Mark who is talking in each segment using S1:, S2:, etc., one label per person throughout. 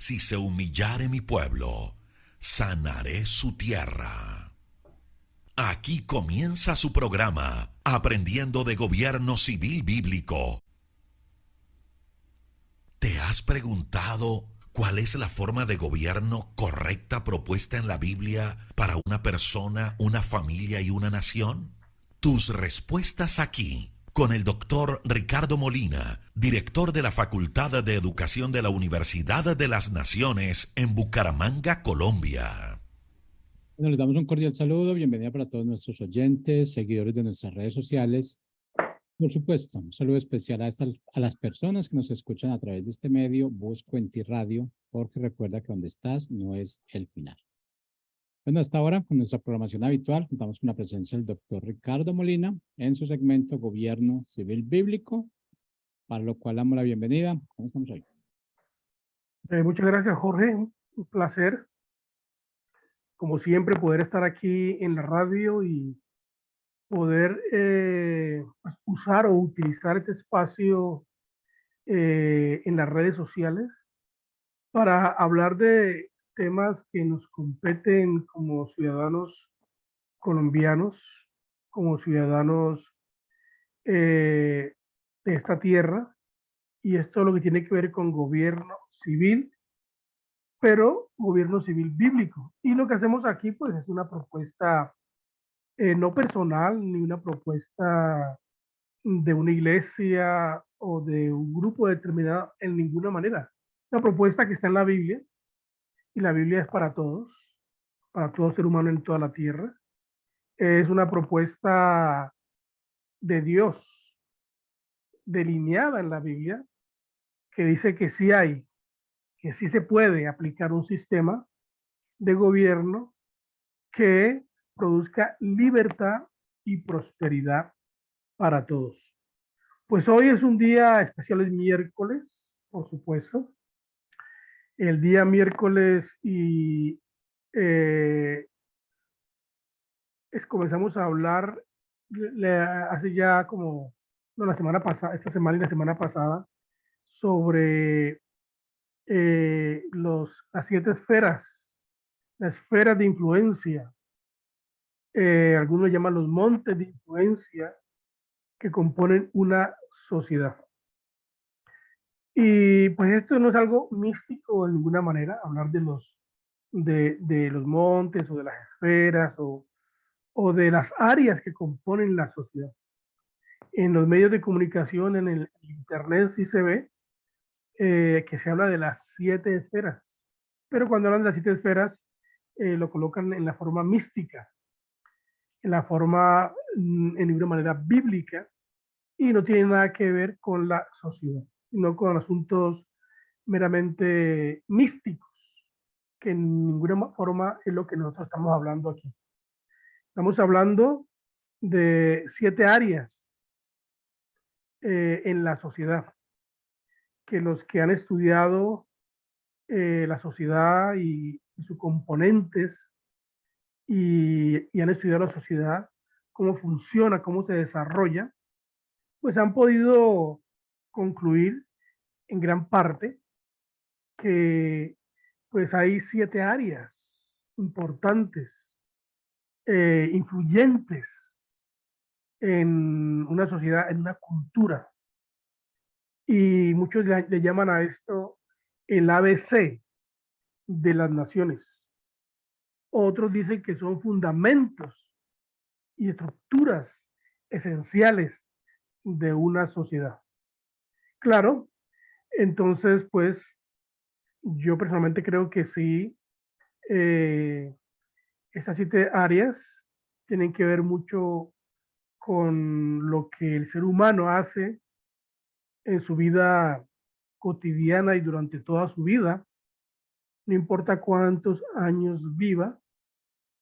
S1: si se humillare mi pueblo, sanaré su tierra. Aquí comienza su programa, Aprendiendo de Gobierno Civil Bíblico. ¿Te has preguntado cuál es la forma de gobierno correcta propuesta en la Biblia para una persona, una familia y una nación? Tus respuestas aquí, con el doctor Ricardo Molina, director de la Facultad de Educación de la Universidad de las Naciones en Bucaramanga, Colombia.
S2: Bueno, les damos un cordial saludo, bienvenida para todos nuestros oyentes, seguidores de nuestras redes sociales. Por supuesto, un saludo especial a las personas que nos escuchan a través de este medio, Busco en Ti Radio, porque recuerda que donde estás no es el final. Bueno, hasta ahora, con nuestra programación habitual, contamos con la presencia del doctor Ricardo Molina en su segmento Gobierno Civil Bíblico, para lo cual damos la bienvenida. ¿Cómo estamos hoy?
S3: Muchas gracias, Jorge. Un placer, como siempre, poder estar aquí en la radio y poder usar o utilizar este espacio en las redes sociales para hablar de temas que nos competen como ciudadanos colombianos, como ciudadanos de esta tierra, y esto es lo que tiene que ver con gobierno civil, pero gobierno civil bíblico. Y lo que hacemos aquí, pues, es una propuesta no personal, ni una propuesta de una iglesia o de un grupo determinado en ninguna manera. Una propuesta que está en la Biblia, y la Biblia es para todo ser humano en toda la tierra. Es una propuesta de Dios delineada en la Biblia, que dice que sí se puede aplicar un sistema de gobierno que produzca libertad y prosperidad para todos. Pues hoy es un día especial, es miércoles, por supuesto. El día miércoles y eh, comenzamos a hablar hace ya como, no, la semana pasada, esta semana y la semana pasada, sobre las 7 esferas, las esferas de influencia. Algunos llaman los montes de influencia que componen una sociedad. Y pues esto no es algo místico de ninguna manera, hablar de los montes o de las esferas o de las áreas que componen la sociedad. En los medios de comunicación, en el internet sí se ve que se habla de las 7 esferas, pero cuando hablan de las 7 esferas lo colocan en la forma mística, en la forma, en ninguna manera bíblica, y no tiene nada que ver con la sociedad, sino con asuntos meramente místicos, que en ninguna forma es lo que nosotros estamos hablando aquí. Estamos hablando de 7 áreas en la sociedad, que los que han estudiado la sociedad y sus componentes y han estudiado la sociedad, cómo funciona, cómo se desarrolla, pues han podido concluir en gran parte que pues hay 7 áreas importantes, influyentes en una sociedad, en una cultura. Y muchos le llaman a esto el ABC de las naciones. Otros dicen que son fundamentos y estructuras esenciales de una sociedad. Claro, entonces pues yo personalmente creo que sí, estas 7 áreas tienen que ver mucho con lo que el ser humano hace en su vida cotidiana y durante toda su vida, no importa cuántos años viva,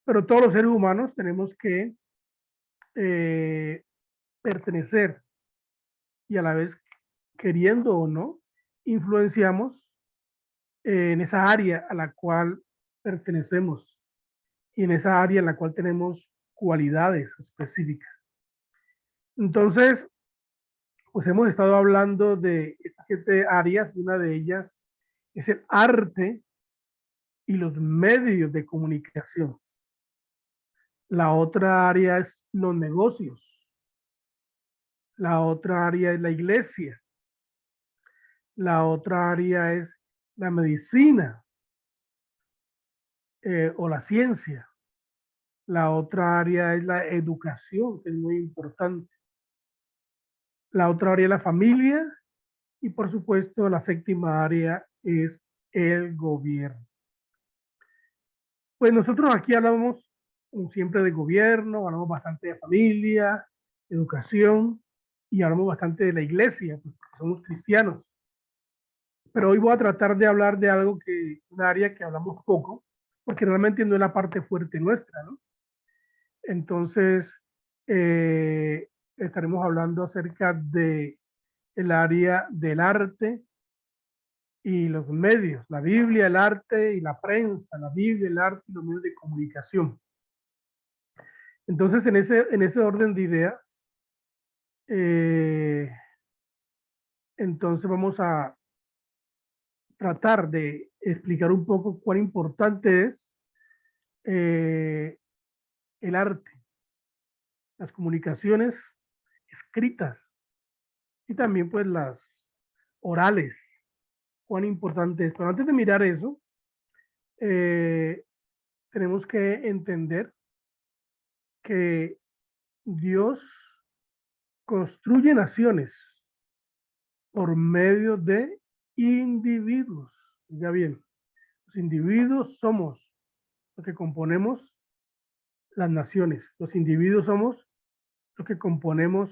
S3: pero todos los seres humanos tenemos que eh, pertenecer, y a la vez, queriendo o no, influenciamos en esa área a la cual pertenecemos y en esa área en la cual tenemos cualidades específicas. Entonces, pues hemos estado hablando de estas 7 áreas, y una de ellas es el arte y los medios de comunicación. La otra área es los negocios. La otra área es la iglesia. La otra área es la medicina o la ciencia. La otra área es la educación, que es muy importante. La otra área es la familia. Y por supuesto, la séptima área es el gobierno. Pues nosotros aquí hablamos, como siempre, de gobierno, hablamos bastante de familia, educación, y hablamos bastante de la iglesia, pues porque somos cristianos. Pero hoy voy a tratar de hablar de algo que, un área que hablamos poco, porque realmente no es la parte fuerte nuestra, ¿no? Entonces, estaremos hablando acerca de el área del arte y los medios, la Biblia, el arte y la prensa, la Biblia, el arte y los medios de comunicación. Entonces, en ese orden de ideas, eh, entonces vamos a tratar de explicar un poco cuán importante es eh, el arte, las comunicaciones escritas y también pues las orales, cuán importante es. Pero antes de mirar eso, eh, tenemos que entender que Dios construye naciones por medio de individuos. Ya bien, los individuos somos los que componemos las naciones. Los individuos somos los que componemos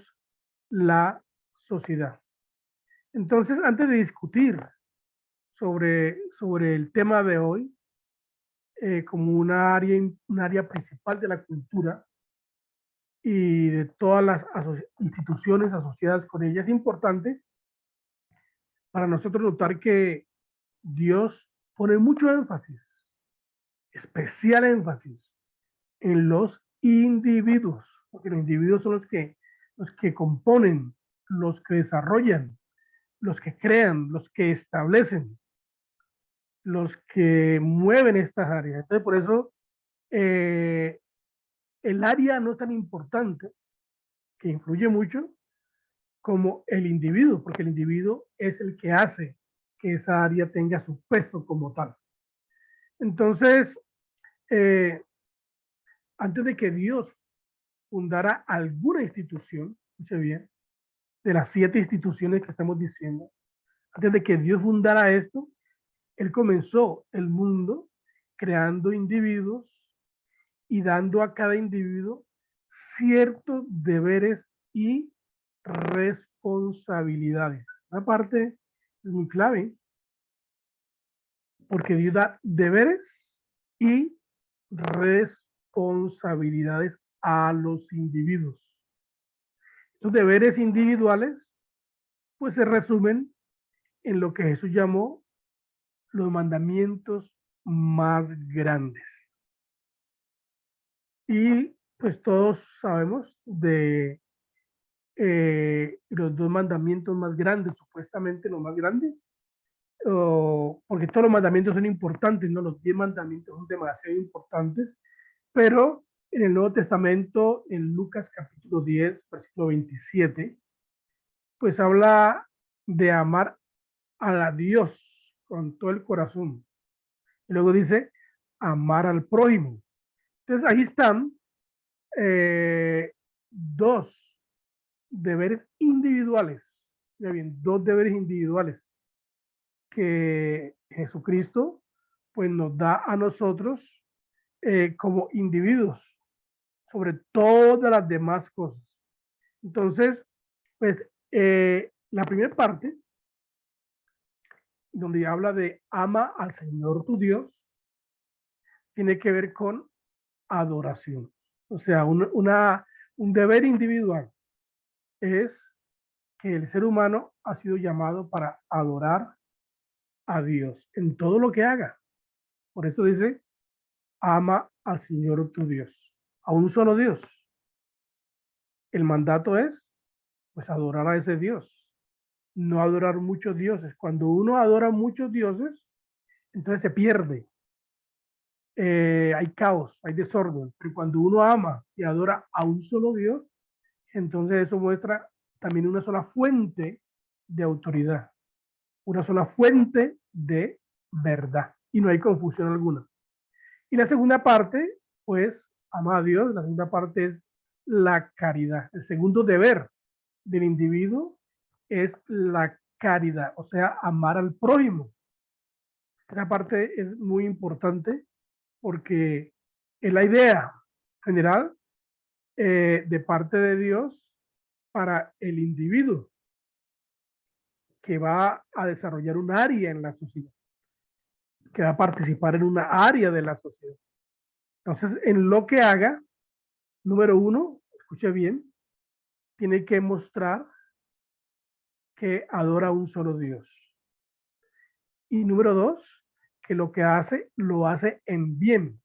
S3: la sociedad. Entonces, antes de discutir sobre el tema de hoy, como un área principal de la cultura y de todas las instituciones asociadas con ella, es importante para nosotros notar que Dios pone mucho énfasis, especial énfasis, en los individuos, porque los individuos son los que componen, los que desarrollan, los que crean, los que establecen, los que mueven estas áreas. Entonces, por eso eh, el área no es tan importante, que influye mucho, como el individuo, porque el individuo es el que hace que esa área tenga su peso como tal. Entonces, eh, antes de que Dios fundara alguna institución, escuche bien, de las 7 instituciones que estamos diciendo, antes de que Dios fundara esto, Él comenzó el mundo creando individuos y dando a cada individuo ciertos deberes y responsabilidades. Una parte es muy clave porque Dios da deberes y responsabilidades a los individuos. Estos deberes individuales pues se resumen en lo que Jesús llamó los mandamientos más grandes. Y pues todos sabemos de los 2 mandamientos más grandes, supuestamente los más grandes, porque todos los mandamientos son importantes, ¿no? Los 10 mandamientos son demasiado importantes, pero en el Nuevo Testamento, en Lucas capítulo 10, versículo 27, pues habla de amar a Dios con todo el corazón. Y luego dice, amar al prójimo. Entonces ahí están 2 deberes individuales. Ya bien, 2 deberes individuales que Jesucristo pues nos da a nosotros como individuos sobre todas las demás cosas. Entonces, pues la primera parte, donde habla de ama al Señor tu Dios, tiene que ver con adoración. O sea, un deber individual es que el ser humano ha sido llamado para adorar a Dios en todo lo que haga. Por eso dice, ama al Señor tu Dios, a un solo Dios. El mandato es, pues, adorar a ese Dios, no adorar muchos dioses. Cuando uno adora muchos dioses, entonces se pierde. Hay caos, hay desorden. Pero cuando uno ama y adora a un solo Dios, entonces eso muestra también una sola fuente de autoridad, una sola fuente de verdad, y no hay confusión alguna. Y la segunda parte, pues, ama a Dios. La segunda parte es la caridad. El segundo deber del individuo es la caridad, o sea, amar al prójimo. Esa parte es muy importante porque es la idea general de parte de Dios para el individuo que va a desarrollar un área en la sociedad, que va a participar en una área de la sociedad. Entonces, en lo que haga, número uno, escuche bien, tiene que mostrar que adora a un solo Dios. Y número dos, que lo que hace, lo hace en bien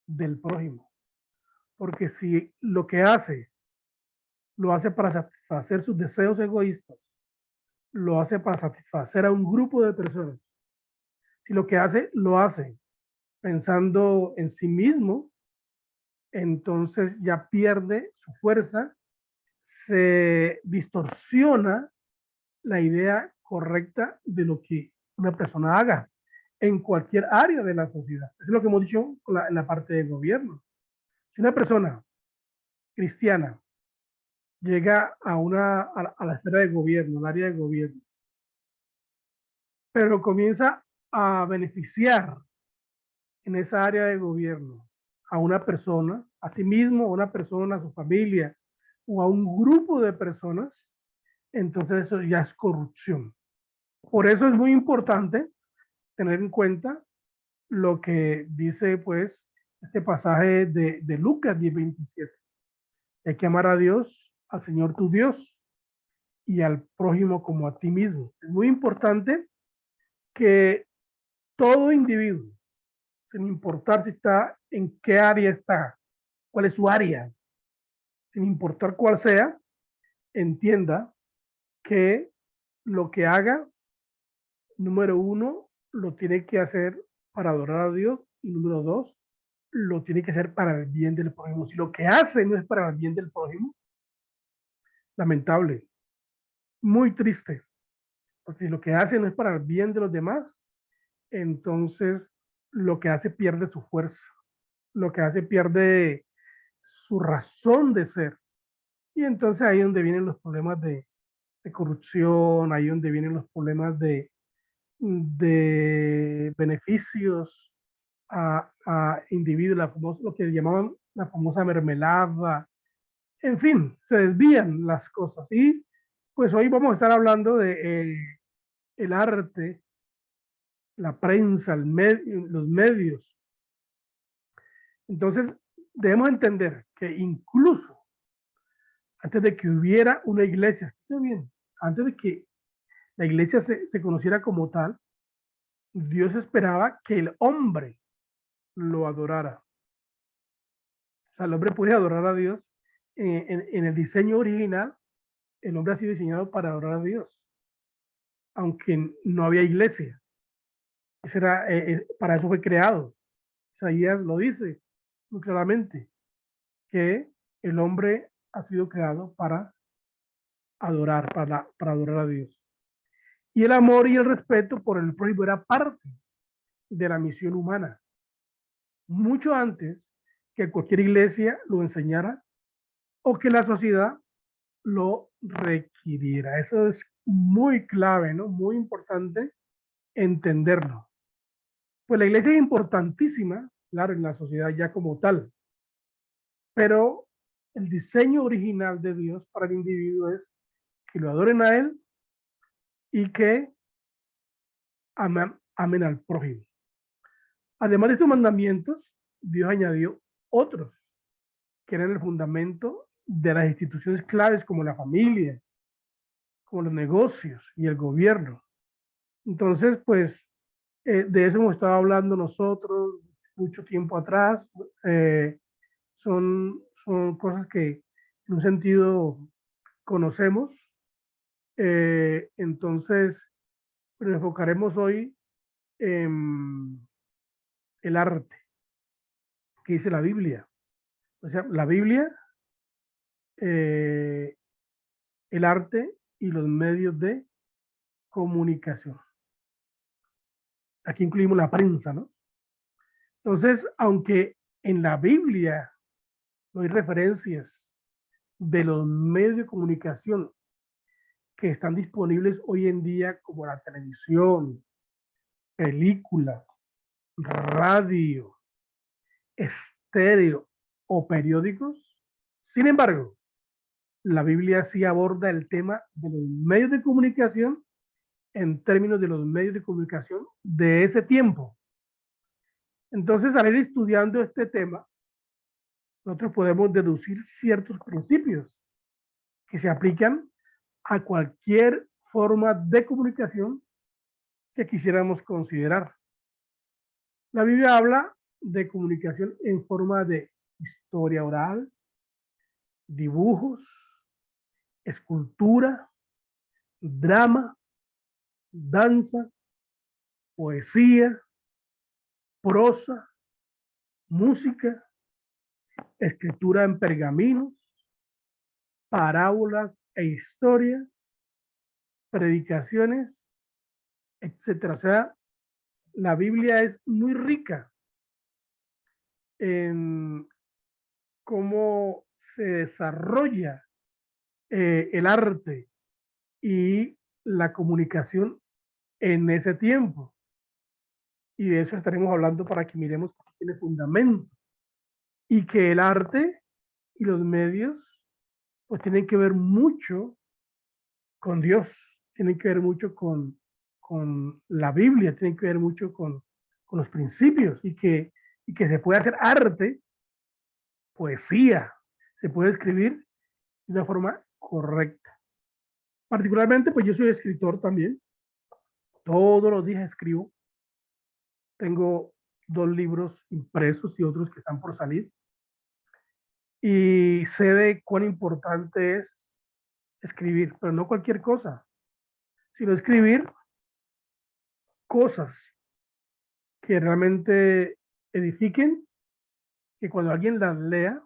S3: del prójimo. Porque si lo que hace, lo hace para satisfacer sus deseos egoístas, lo hace para satisfacer a un grupo de personas, si lo que hace, lo hace pensando en sí mismo, entonces ya pierde su fuerza, se distorsiona la idea correcta de lo que una persona haga en cualquier área de la sociedad. Eso es lo que hemos dicho en la parte de gobierno. Si una persona cristiana llega a la esfera de gobierno, al área de gobierno, pero comienza a beneficiar en esa área de gobierno a una persona, a sí mismo, a una persona, a su familia o a un grupo de personas, entonces eso ya es corrupción. Por eso es muy importante tener en cuenta lo que dice pues este pasaje de Lucas 10:27. Hay que amar a Dios, al Señor tu Dios y al prójimo como a ti mismo. Es muy importante que todo individuo, sin importar si está en qué área está, cuál es su área, sin importar cuál sea, entienda que lo que haga, número uno, lo tiene que hacer para adorar a Dios y número dos, lo tiene que hacer para el bien del prójimo. Si lo que hace no es para el bien del prójimo, lamentable, muy triste, porque si lo que hace no es para el bien de los demás, entonces lo que hace pierde su fuerza, lo que hace pierde su razón de ser. Y entonces ahí es donde vienen los problemas de corrupción, ahí es donde vienen los problemas de beneficios a individuos, lo que llamaban la famosa mermelada. En fin, se desvían las cosas. Y pues hoy vamos a estar hablando de el arte, la prensa, los medios. Entonces, debemos entender que incluso antes de que hubiera una iglesia, escuchen bien, antes de que la iglesia se conociera como tal, Dios esperaba que el hombre lo adorara. O sea, el hombre puede adorar a Dios. En el diseño original, el hombre ha sido diseñado para adorar a Dios, aunque no había iglesia. Para eso fue creado. Isaías lo dice muy claramente, que el hombre ha sido creado para adorar, para adorar a Dios. Y el amor y el respeto por el prójimo era parte de la misión humana. Mucho antes que cualquier iglesia lo enseñara o que la sociedad lo requiriera. Eso es muy clave, ¿no? Muy importante entenderlo. Pues la iglesia es importantísima, claro, en la sociedad ya como tal, pero el diseño original de Dios para el individuo es que lo adoren a Él y que amen al prójimo. Además de estos mandamientos, Dios añadió otros que eran el fundamento de las instituciones claves como la familia, como los negocios y el gobierno. Entonces, pues, de eso hemos estado hablando nosotros mucho tiempo atrás. Son cosas que en un sentido conocemos. Entonces, nos enfocaremos hoy el arte, que dice la Biblia. O sea, la Biblia, el arte y los medios de comunicación. Aquí incluimos la prensa, ¿no? Entonces, aunque en la Biblia no hay referencias de los medios de comunicación que están disponibles hoy en día, como la televisión, películas, radio, estéreo o periódicos, sin embargo, la Biblia sí aborda el tema de los medios de comunicación en términos de los medios de comunicación de ese tiempo. Entonces, al ir estudiando este tema, nosotros podemos deducir ciertos principios que se aplican a cualquier forma de comunicación que quisiéramos considerar. La Biblia habla de comunicación en forma de historia oral, dibujos, escultura, drama, danza, poesía, prosa, música, escritura en pergaminos, parábolas e historias, predicaciones, etcétera. O sea, la Biblia es muy rica en cómo se desarrolla el arte y la comunicación en ese tiempo. Y de eso estaremos hablando para que miremos que tiene fundamento y que el arte y los medios pues tienen que ver mucho con Dios, tienen que ver mucho con la Biblia, tienen que ver mucho con los principios y que se puede hacer arte, poesía, se puede escribir de una forma correcta. Particularmente, pues yo soy escritor también, todos los días escribo, tengo 2 libros impresos y otros que están por salir, y sé de cuán importante es escribir, pero no cualquier cosa, sino escribir cosas que realmente edifiquen, que cuando alguien las lea,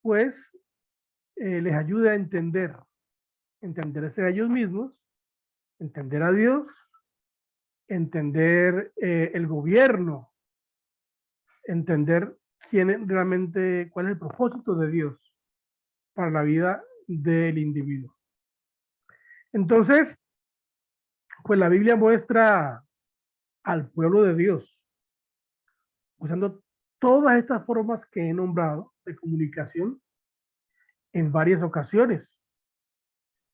S3: pues les ayude a entenderse a ellos mismos, entender a Dios, entender el gobierno, entender realmente, cuál es el propósito de Dios para la vida del individuo. Entonces, pues la Biblia muestra al pueblo de Dios usando todas estas formas que he nombrado de comunicación en varias ocasiones.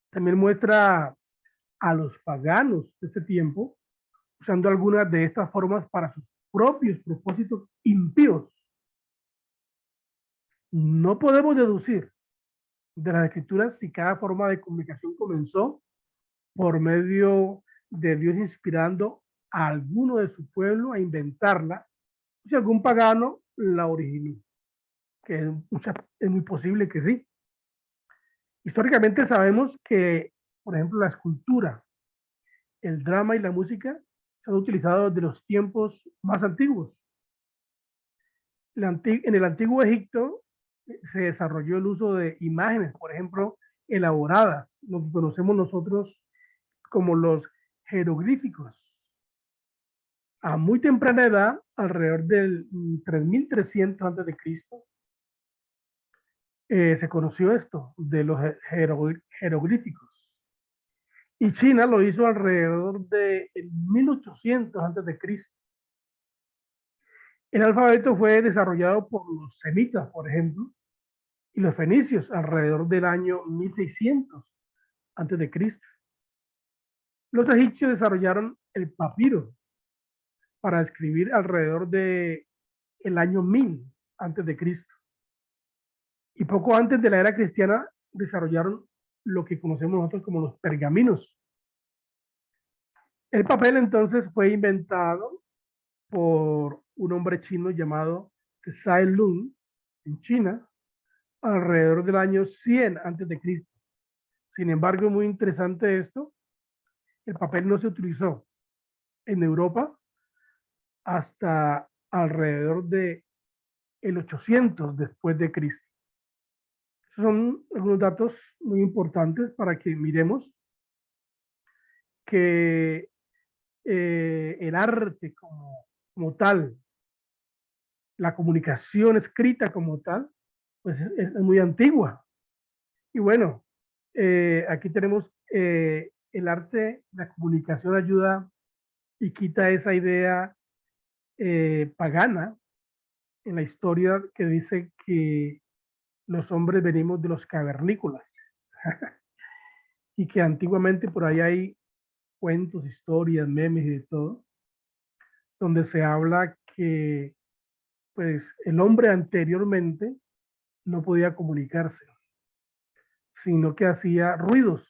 S3: También muestra a los paganos de este tiempo usando algunas de estas formas para sus propios propósitos impíos. No podemos deducir de las escrituras si cada forma de comunicación comenzó por medio de Dios inspirando a alguno de su pueblo a inventarla, o si algún pagano la originó, que es muy posible que sí. Históricamente sabemos que, por ejemplo, la escultura, el drama y la música se han utilizado desde los tiempos más antiguos. En el antiguo Egipto se desarrolló el uso de imágenes, por ejemplo, elaboradas, lo que conocemos nosotros como los jeroglíficos. A muy temprana edad, alrededor del 3300 a.C., se conoció esto de los jeroglíficos. Y China lo hizo alrededor de 1800 a.C. El alfabeto fue desarrollado por los semitas, por ejemplo, y los fenicios alrededor del año 1600 a.C. Los egipcios desarrollaron el papiro para escribir alrededor de el año 1000 a.C. Y poco antes de la era cristiana desarrollaron lo que conocemos nosotros como los pergaminos. El papel entonces fue inventado por un hombre chino llamado Tsai Lung en China alrededor del año 100 a.C. Sin embargo, muy interesante esto, el papel no se utilizó en Europa hasta alrededor de el 800 después de Cristo. Esos son algunos datos muy importantes para que miremos que el arte como tal, la comunicación escrita como tal, pues es muy antigua. Y bueno, aquí tenemos el arte, la comunicación ayuda y quita esa idea pagana en la historia que dice que los hombres venimos de los cavernícolas y que antiguamente por ahí hay cuentos, historias, memes y de todo, donde se habla que pues el hombre anteriormente no podía comunicarse, sino que hacía ruidos.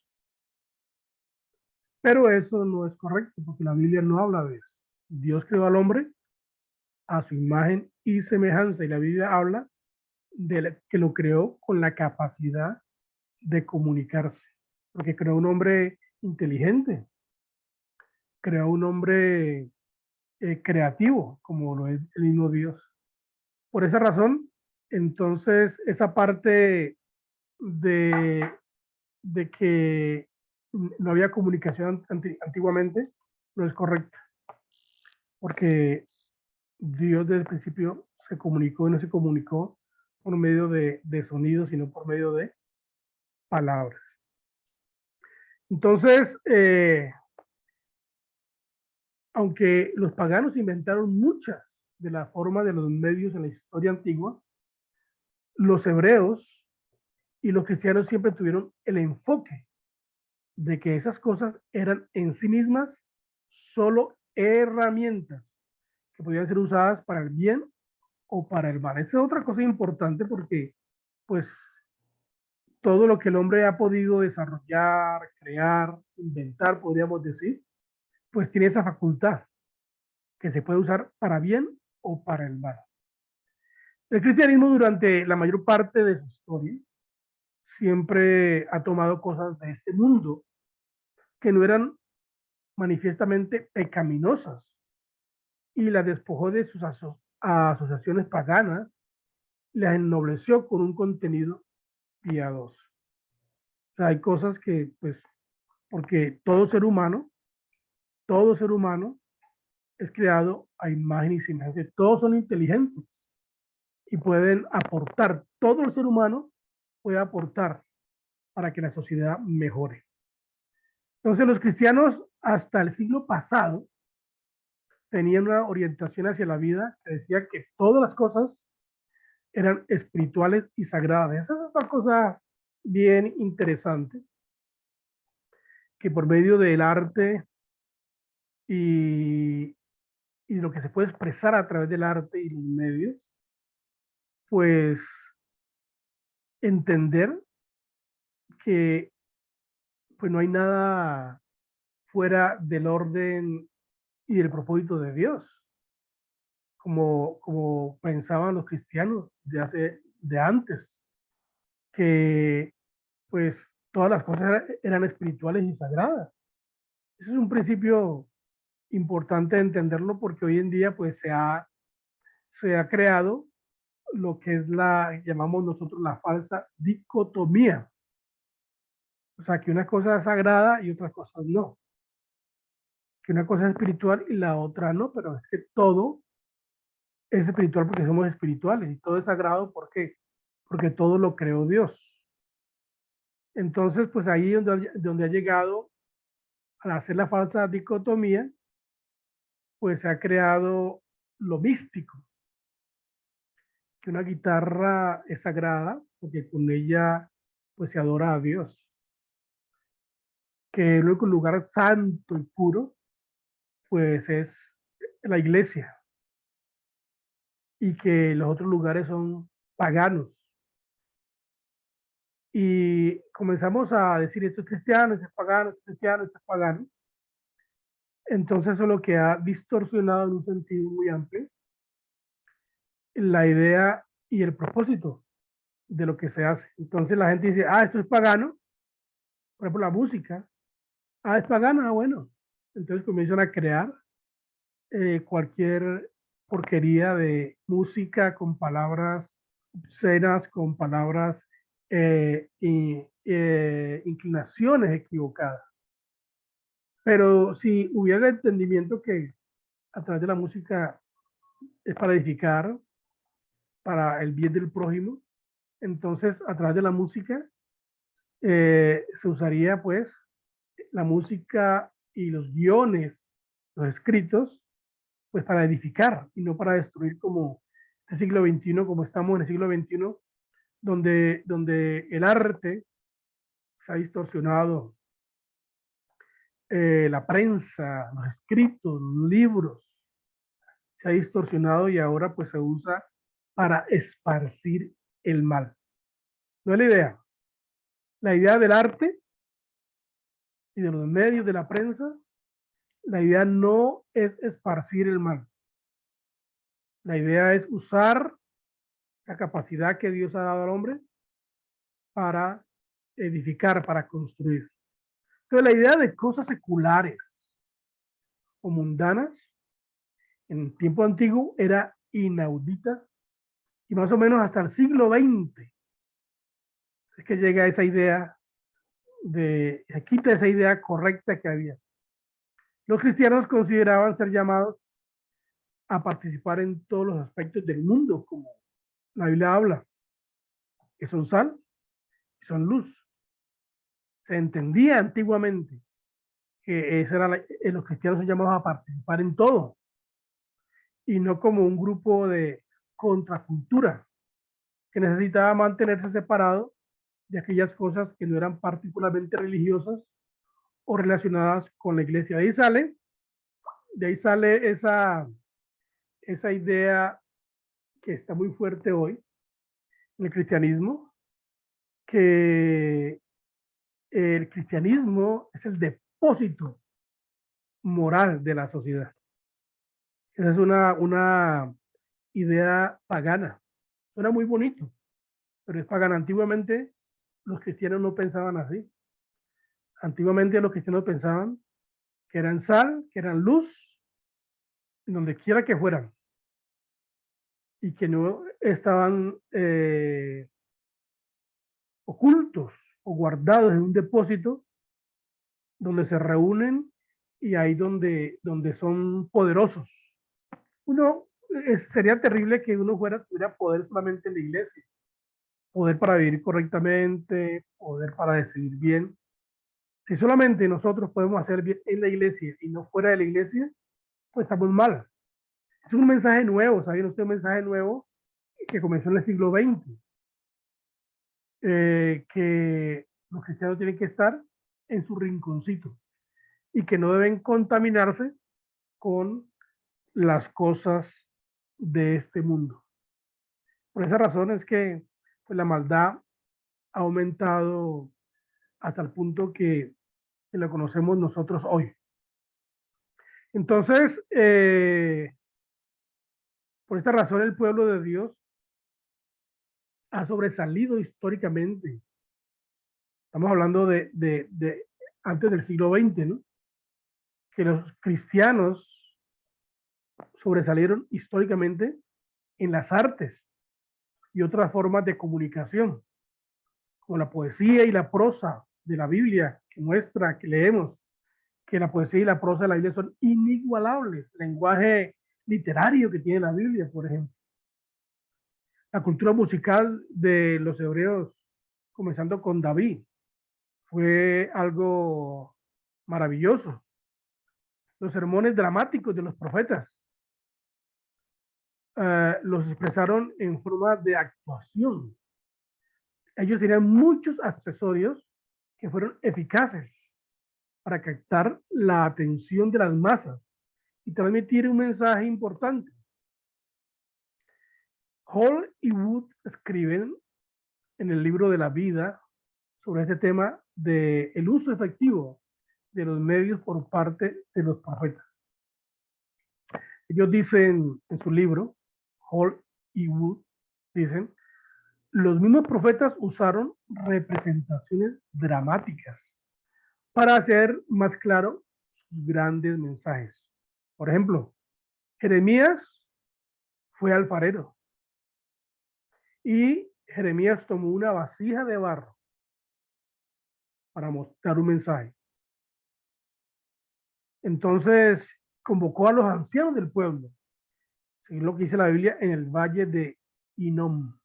S3: Pero eso no es correcto, porque la Biblia no habla de eso. Dios creó al hombre a su imagen y semejanza, y la Biblia habla de que lo creó con la capacidad de comunicarse, porque creó un hombre inteligente, creó un hombre creativo, como lo es el mismo Dios. Por esa razón, entonces, esa parte de, de que no había comunicación antiguamente no es correcta, porque Dios desde el principio se comunicó y no se comunicó por medio de sonidos, sino por medio de palabras. Entonces, aunque los paganos inventaron muchas de las formas de los medios en la historia antigua, los hebreos y los cristianos siempre tuvieron el enfoque de que esas cosas eran en sí mismas solo herramientas que podían ser usadas para el bien o para el mal. Esa es otra cosa importante porque, pues, todo lo que el hombre ha podido desarrollar, crear, inventar, podríamos decir, pues tiene esa facultad que se puede usar para bien o para el mal. El cristianismo durante la mayor parte de su historia siempre ha tomado cosas de este mundo que no eran manifiestamente pecaminosas y las despojó de sus asociaciones paganas, las ennobleció con un contenido piadoso. O sea, hay cosas que, pues, porque todo ser humano es creado a imagen y semejanza. Todos son inteligentes y pueden aportar. Todo el ser humano puede aportar para que la sociedad mejore. Entonces los cristianos hasta el siglo pasado tenían una orientación hacia la vida que decía que todas las cosas eran espirituales y sagradas. Esa es una cosa bien interesante, que por medio del arte y, y lo que se puede expresar a través del arte y los medios, pues entender que pues no hay nada fuera del orden y del propósito de Dios, como pensaban los cristianos de antes, que pues todas las cosas eran espirituales y sagradas. Eso es un principio importante de entenderlo porque hoy en día pues se ha creado lo que es llamamos nosotros la falsa dicotomía. O sea, que una cosa es sagrada y otras cosas no. Que una cosa es espiritual y la otra no, pero es que todo es espiritual porque somos espirituales y todo es sagrado porque todo lo creó Dios. Entonces, pues ahí es donde ha llegado al hacer la falsa dicotomía, pues se ha creado lo místico, que una guitarra es sagrada porque con ella pues se adora a Dios, que el único lugar santo y puro pues es la iglesia y que los otros lugares son paganos. Y comenzamos a decir esto es cristiano, esto es pagano, esto es cristiano, esto es pagano. Entonces eso es lo que ha distorsionado en un sentido muy amplio la idea y el propósito de lo que se hace. Entonces la gente dice, esto es pagano, por ejemplo la música, es pagana, bueno. Entonces comienzan a crear cualquier porquería de música con palabras obscenas, con palabras inclinaciones equivocadas. Pero si hubiera el entendimiento que a través de la música es para edificar, para el bien del prójimo, entonces a través de la música se usaría pues la música y los guiones, los escritos, pues para edificar y no para destruir como este siglo XXI, como estamos en el siglo XXI, donde el arte se ha distorsionado, la prensa, los escritos, los libros, se ha distorsionado y ahora pues se usa para esparcir el mal. No es la idea. La idea del arte y de los medios de la prensa, la idea no es esparcir el mal. La idea es usar la capacidad que Dios ha dado al hombre para edificar, para construir. Entonces la idea de cosas seculares o mundanas en el tiempo antiguo era inaudita y más o menos hasta el siglo XX es que llega esa idea se quita esa idea correcta que había. Los cristianos consideraban ser llamados a participar en todos los aspectos del mundo, como la Biblia habla, que son sal y son luz. Se entendía antiguamente que los cristianos son llamados a participar en todo y no como un grupo de contracultura que necesitaba mantenerse separado de aquellas cosas que no eran particularmente religiosas o relacionadas con la iglesia. De ahí sale esa idea que está muy fuerte hoy en el cristianismo, que el cristianismo es el depósito moral de la sociedad. Esa es una idea pagana. Suena muy bonito, pero es pagana. Antiguamente los cristianos no pensaban así. Antiguamente los cristianos pensaban que eran sal, que eran luz, en donde quiera que fueran, y que no estaban ocultos o guardados en un depósito donde se reúnen y ahí donde son poderosos. Sería terrible que uno tuviera poder solamente en la iglesia, poder para vivir correctamente, poder para decidir bien. Si solamente nosotros podemos hacer bien en la iglesia y no fuera de la iglesia, pues estamos mal. Es un mensaje nuevo, ¿saben ustedes? Un mensaje nuevo que comenzó en el siglo XX, que los cristianos tienen que estar en su rinconcito y que no deben contaminarse con las cosas de este mundo. Por esa razón es que pues, la maldad ha aumentado hasta el punto que la conocemos nosotros hoy. Entonces, por esta razón el pueblo de Dios ha sobresalido históricamente. Estamos hablando de antes del siglo XX, ¿no? Que los cristianos sobresalieron históricamente en las artes y otras formas de comunicación, como la poesía y la prosa de la Biblia, que muestra, que leemos, que la poesía y la prosa de la Biblia son inigualables. El lenguaje literario que tiene la Biblia, por ejemplo. La cultura musical de los hebreos, comenzando con David, fue algo maravilloso. Los sermones dramáticos de los profetas los expresaron en forma de actuación. Ellos tenían muchos accesorios que fueron eficaces para captar la atención de las masas y transmitir un mensaje importante. Hall y Wood escriben en el libro de la vida sobre este tema del uso efectivo de los medios por parte de los profetas. Ellos dicen en su libro, Hall y Wood, dicen, los mismos profetas usaron representaciones dramáticas para hacer más claro sus grandes mensajes. Por ejemplo, Jeremías fue alfarero y Jeremías tomó una vasija de barro para mostrar un mensaje. Entonces convocó a los ancianos del pueblo, según lo que dice la Biblia, en el valle de Hinnom.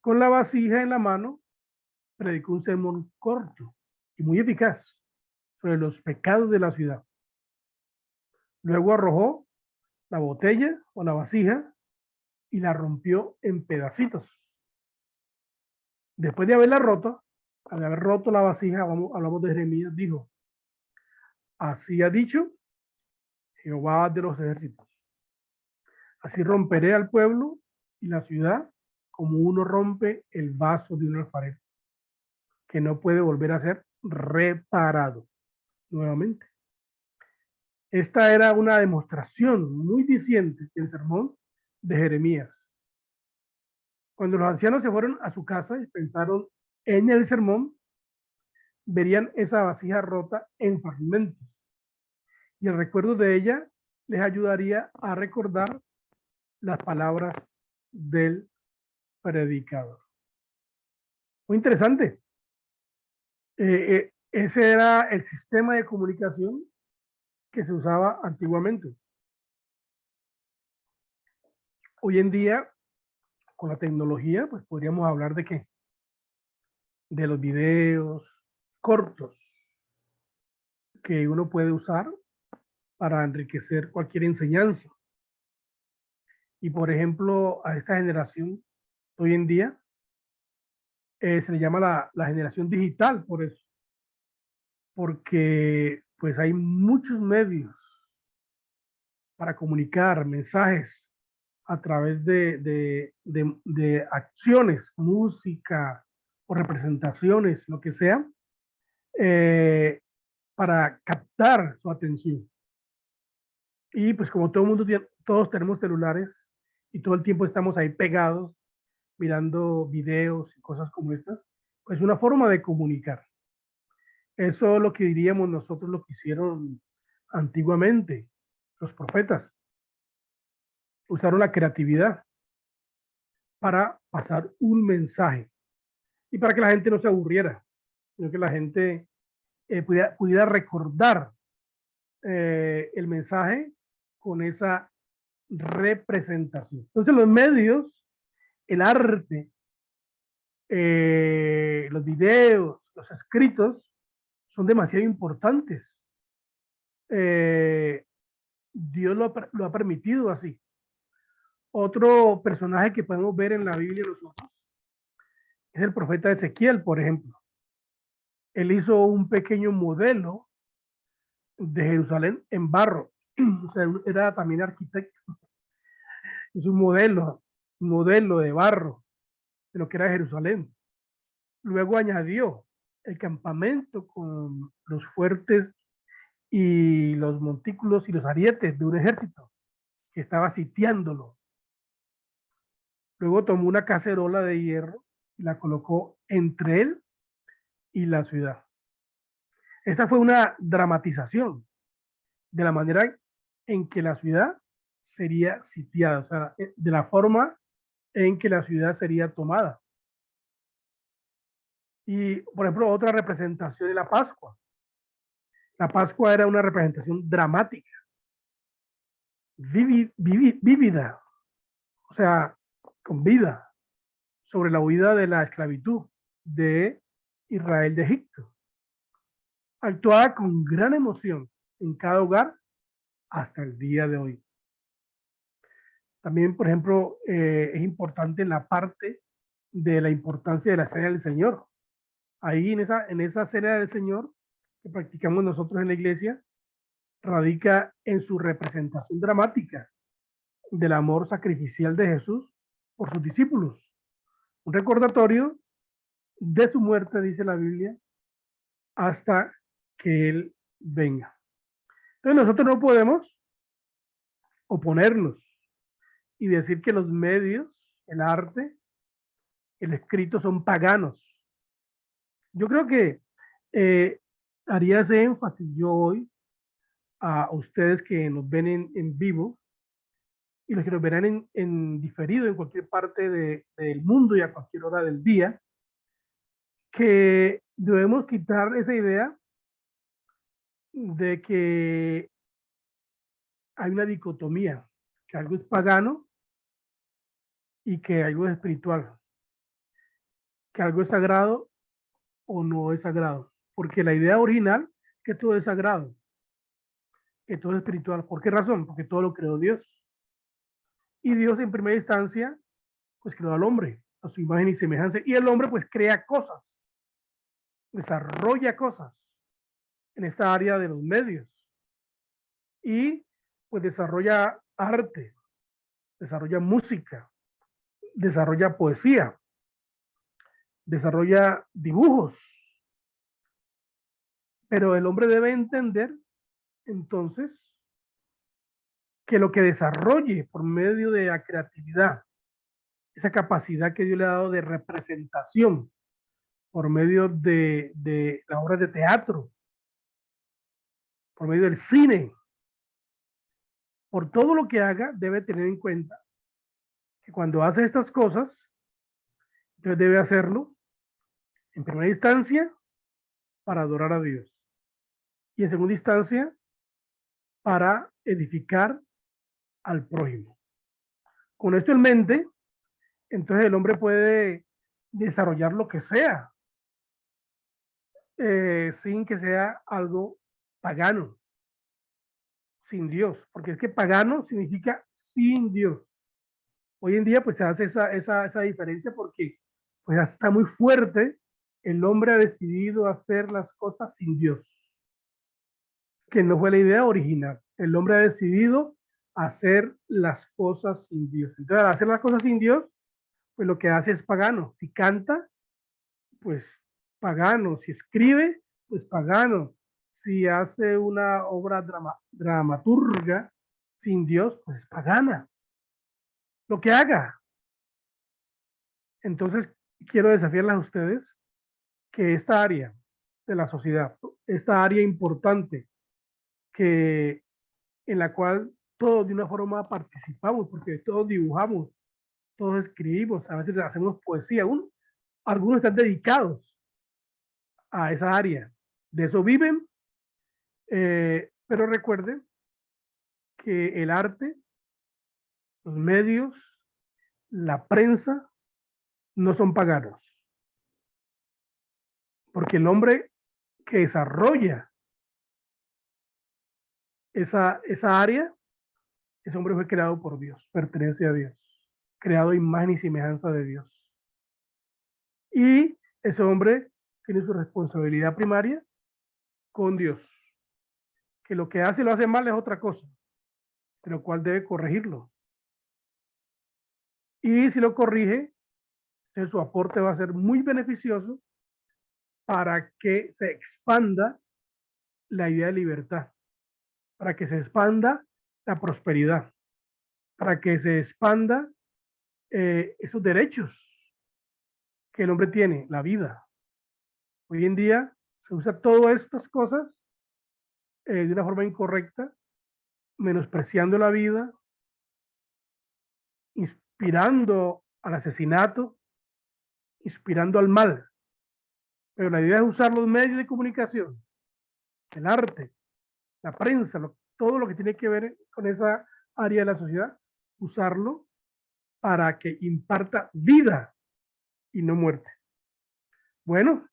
S3: Con la vasija en la mano, predicó un sermón corto y muy eficaz sobre los pecados de la ciudad. Luego arrojó la botella o la vasija y la rompió en pedacitos. Después de haberla roto, al haber roto la vasija, hablamos de Jeremías, dijo: así ha dicho Jehová de los ejércitos, así romperé al pueblo y la ciudad como uno rompe el vaso de un alfarero, que no puede volver a ser reparado nuevamente. Esta era una demostración muy diciente del sermón de Jeremías. Cuando los ancianos se fueron a su casa y pensaron en el sermón, verían esa vasija rota en fragmentos, y el recuerdo de ella les ayudaría a recordar las palabras del predicador. Muy interesante. Ese era el sistema de comunicación que se usaba antiguamente. Hoy en día, con la tecnología, pues podríamos hablar de qué? De los videos cortos que uno puede usar para enriquecer cualquier enseñanza. Y por ejemplo, a esta generación hoy en día se le llama la generación digital, por eso, porque pues hay muchos medios para comunicar mensajes a través de acciones, música o representaciones, lo que sea, para captar su atención. Y pues como todo el mundo tiene, todos tenemos celulares y todo el tiempo estamos ahí pegados mirando videos y cosas como estas, pues una forma de comunicar. Eso es lo que diríamos nosotros, lo que hicieron antiguamente los profetas. Usaron la creatividad para pasar un mensaje y para que la gente no se aburriera, sino que la gente pudiera recordar el mensaje con esa representación. Entonces los medios, el arte, los videos, los escritos son demasiado importantes. Dios lo ha permitido así. Otro personaje que podemos ver en la Biblia nosotros es el profeta Ezequiel, por ejemplo. Él hizo un pequeño modelo de Jerusalén en barro. O sea, era también arquitecto. Es un modelo de barro de lo que era Jerusalén. Luego añadió el campamento con los fuertes y los montículos y los arietes de un ejército que estaba sitiándolo. Luego tomó una cacerola de hierro y la colocó entre él y la ciudad. Esta fue una dramatización de la manera en que la ciudad sería sitiada, o sea, de la forma en que la ciudad sería tomada. Y, por ejemplo, otra representación de la Pascua. La Pascua era una representación dramática, vívida, o sea, con vida, sobre la huida de la esclavitud de Israel de Egipto. Actuada con gran emoción en cada hogar hasta el día de hoy. También, por ejemplo, es importante la parte de la importancia de la cena del Señor. Ahí en esa cena del Señor que practicamos nosotros en la iglesia, radica en su representación dramática del amor sacrificial de Jesús por sus discípulos. Un recordatorio de su muerte, dice la Biblia, hasta que Él venga. Entonces nosotros no podemos oponernos y decir que los medios, el arte, el escrito son paganos. Yo creo que haría ese énfasis yo hoy a ustedes que nos ven en vivo, y los que nos verán en diferido en cualquier parte del mundo y a cualquier hora del día, que debemos quitar esa idea de que hay una dicotomía, que algo es pagano y que algo es espiritual, que algo es sagrado o no es sagrado, porque la idea original es que todo es sagrado, que todo es espiritual. ¿Por qué razón? Porque todo lo creó Dios. Y Dios en primera instancia, pues creó al hombre a su imagen y semejanza, y el hombre pues crea cosas, desarrolla cosas en esta área de los medios, y pues desarrolla arte, desarrolla música, desarrolla poesía, desarrolla dibujos, pero el hombre debe entender entonces que lo que desarrolle por medio de la creatividad, esa capacidad que Dios le ha dado de representación por medio de las obras de teatro, por medio del cine, por todo lo que haga, debe tener en cuenta que cuando hace estas cosas, entonces debe hacerlo en primera instancia para adorar a Dios y en segunda instancia para edificar al prójimo. Con esto en mente, entonces el hombre puede desarrollar lo que sea, sin que sea algo pagano, sin Dios, porque es que pagano significa sin Dios. Hoy en día pues se hace esa diferencia porque pues está muy fuerte, el hombre ha decidido hacer las cosas sin Dios, que no fue la idea original. El hombre ha decidido hacer las cosas sin Dios. Entonces, al hacer las cosas sin Dios, pues lo que hace es pagano. Si canta, pues pagano. Si escribe, pues pagano. Si hace una obra dramaturga sin Dios, pues es pagana. Lo que haga. Entonces, quiero desafiarles a ustedes que esta área de la sociedad, esta área importante que en la cual todos de una forma participamos, porque todos dibujamos, todos escribimos, a veces hacemos poesía, algunos están dedicados a esa área, de eso viven, pero recuerden que el arte, los medios, la prensa, no son paganos, porque el hombre que desarrolla esa área, ese hombre fue creado por Dios, pertenece a Dios, creado a imagen y semejanza de Dios. Y ese hombre tiene su responsabilidad primaria con Dios. Que lo que hace y lo hace mal es otra cosa, pero cual debe corregirlo. Y si lo corrige, entonces su aporte va a ser muy beneficioso para que se expanda la idea de libertad, para que se expanda la prosperidad, para que se expanda esos derechos que el hombre tiene, la vida. Hoy en día se usa todas estas cosas de una forma incorrecta, menospreciando la vida, inspirando al asesinato, inspirando al mal. Pero la idea es usar los medios de comunicación, el arte, la prensa, todo lo que tiene que ver con esa área de la sociedad, usarlo para que imparta vida y no muerte. Bueno,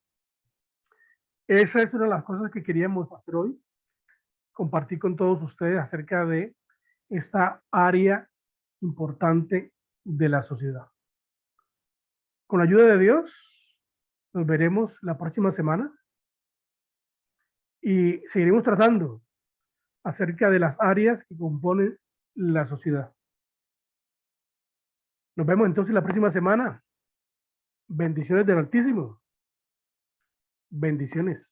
S3: esa es una de las cosas que queríamos hacer hoy, compartir con todos ustedes acerca de esta área importante de la sociedad. Con la ayuda de Dios, nos veremos la próxima semana y seguiremos tratando acerca de las áreas que componen la sociedad. Nos vemos entonces la próxima semana. Bendiciones del Altísimo. Bendiciones.